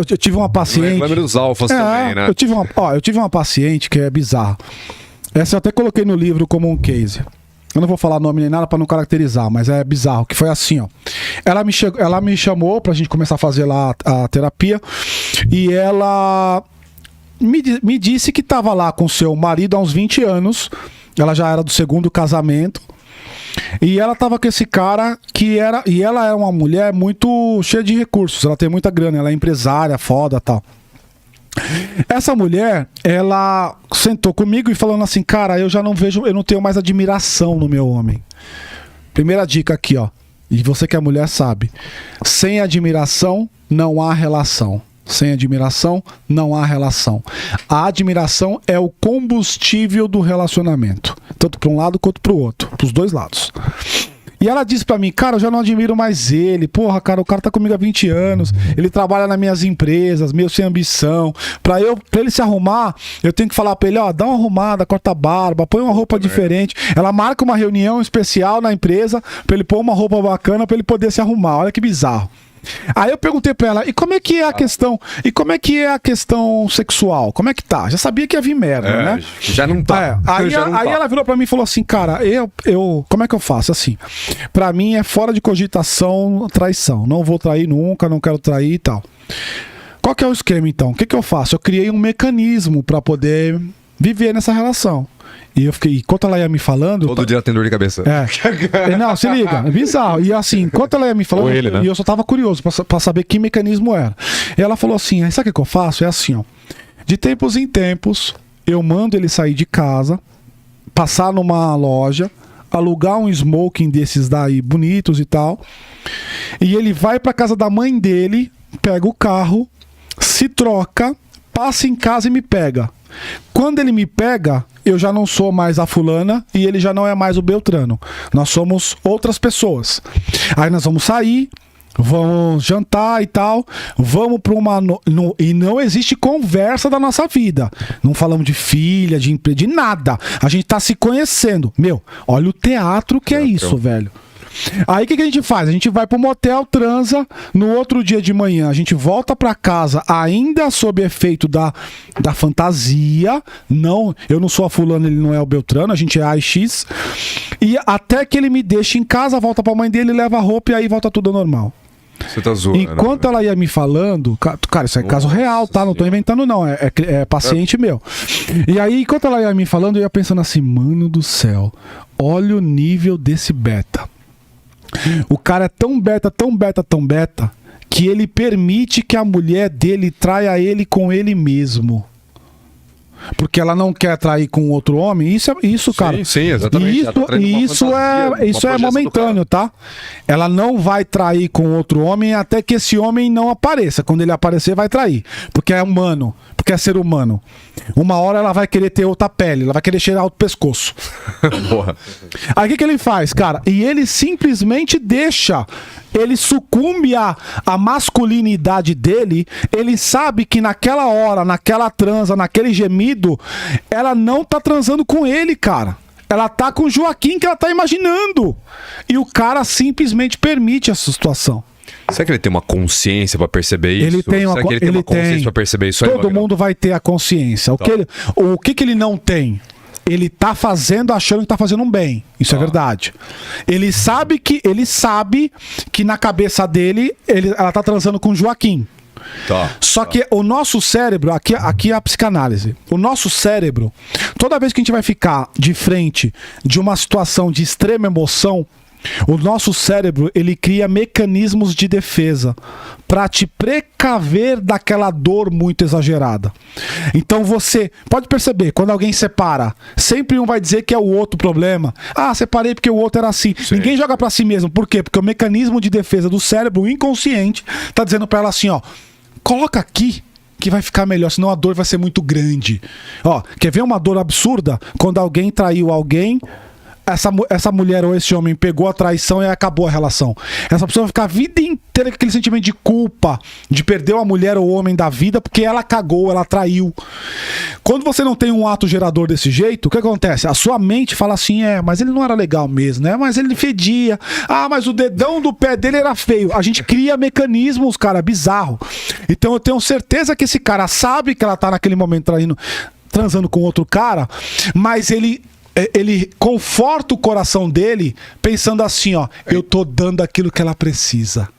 Eu tive uma paciente... Reclame dos alfas também, né? Eu tive uma paciente que é bizarra. Essa eu até coloquei no livro como um case. Eu não vou falar nome nem nada pra não caracterizar, mas é bizarro, que foi assim, ó. Ela me chamou pra gente começar a fazer lá a terapia e ela me disse que tava lá com seu marido há uns 20 anos. Ela já era do segundo casamento. E ela tava com esse cara que era... E ela é uma mulher muito cheia de recursos. Ela tem muita grana, ela é empresária, foda e tal. Essa mulher, ela sentou comigo e falando assim, cara, eu não tenho mais admiração no meu homem. Primeira dica aqui, ó. E você que é mulher sabe. Sem admiração, não há relação. Sem admiração, não há relação. A admiração é o combustível do relacionamento. Tanto para um lado quanto para o outro. Para os dois lados. E ela disse pra mim, cara, eu já não admiro mais ele. Porra, cara, o cara tá comigo há 20 anos. Ele trabalha nas minhas empresas, meio sem ambição. Pra ele se arrumar, eu tenho que falar pra ele, ó, dá uma arrumada, corta a barba, põe uma roupa diferente. Ela marca uma reunião especial na empresa pra ele pôr uma roupa bacana pra ele poder se arrumar. Olha que bizarro. Aí eu perguntei pra ela, e como é que é a questão? E como é que é a questão sexual? Como é que tá? Já sabia que ia vir merda, né? Já não tá. Aí ela virou pra mim e falou assim, cara, como é que eu faço? Assim, pra mim é fora de cogitação traição. Não vou trair nunca, não quero trair e tal. Qual que é o esquema então? O que que eu faço? Eu criei um mecanismo pra poder viver nessa relação. E eu fiquei, enquanto ela ia me falando... Todo dia tem dor de cabeça. Não, se liga, é bizarro. E assim, enquanto ela ia me falando, ele, né? e eu só tava curioso pra saber que mecanismo era. E ela falou assim, sabe o que eu faço? É assim, ó. De tempos em tempos, eu mando ele sair de casa, passar numa loja, alugar um smoking desses daí, bonitos e tal. E ele vai pra casa da mãe dele, pega o carro, se troca, passa em casa e me pega. Quando ele me pega, eu já não sou mais a fulana e ele já não é mais o Beltrano. Nós somos outras pessoas. Aí nós vamos sair, vamos jantar e tal, vamos para uma... E não existe conversa da nossa vida. Não falamos de filha, de emprego, de nada. A gente tá se conhecendo. Meu, olha o teatro que é isso, velho. Aí o que a gente faz? A gente vai pro motel, transa, no outro dia de manhã a gente volta pra casa ainda sob efeito da fantasia. Não, eu não sou a fulana, ele não é o Beltrano, a gente é A e X. E até que ele me deixa em casa, volta pra mãe dele, leva a roupa e aí volta tudo ao normal. Você tá zoando. Enquanto ela ia me falando, cara, isso é caso real, tá? Não tô inventando não, é paciente meu. E aí, enquanto ela ia me falando, eu ia pensando assim, mano do céu, olha o nível desse beta. O cara é tão beta, que ele permite que a mulher dele traia ele com ele mesmo. Porque ela não quer trair com outro homem. Isso, cara. Sim, exatamente. Isso é momentâneo, tá? Ela não vai trair com outro homem até que esse homem não apareça. Quando ele aparecer, vai trair. Porque é humano. Porque é ser humano. Uma hora ela vai querer ter outra pele. Ela vai querer cheirar outro pescoço. Porra. Aí o que ele faz, cara? E ele simplesmente deixa. Ele sucumbe à masculinidade dele. Ele sabe que naquela hora, naquela transa, naquele gemido, ela não tá transando com ele, cara. Ela tá com o Joaquim que ela tá imaginando. E o cara simplesmente permite essa situação. Será que ele tem uma consciência pra perceber isso? Ele tem uma, Será que ele tem uma consciência pra perceber isso? Todo mundo vai ter a consciência. O que ele não tem? Ele tá fazendo achando que tá fazendo um bem. Isso é verdade. Ele sabe que na cabeça dele ela tá transando com o Joaquim. Só que o nosso cérebro, aqui é a psicanálise. O nosso cérebro, toda vez que a gente vai ficar de frente de uma situação de extrema emoção, o nosso cérebro, ele cria mecanismos de defesa para te precaver daquela dor muito exagerada. Então você pode perceber, quando alguém separa, sempre um vai dizer que é o outro problema. Ah, separei porque o outro era assim. Sim. Ninguém joga para si mesmo. Por quê? Porque o mecanismo de defesa do cérebro, o inconsciente, tá dizendo para ela assim, ó, coloca aqui que vai ficar melhor, senão a dor vai ser muito grande. Ó, quer ver uma dor absurda? Quando alguém traiu alguém, essa mulher ou esse homem pegou a traição e acabou a relação. Essa pessoa vai ficar a vida inteira com aquele sentimento de culpa, de perder a mulher ou o homem da vida porque ela cagou, ela traiu. Quando você não tem um ato gerador desse jeito, o que acontece? A sua mente fala assim, mas ele não era legal mesmo, né? Mas ele fedia. Ah, mas o dedão do pé dele era feio. A gente cria mecanismos, cara, bizarro. Então eu tenho certeza que esse cara sabe que ela tá naquele momento transando com outro cara, mas ele conforta o coração dele pensando assim, ó, eu tô dando aquilo que ela precisa.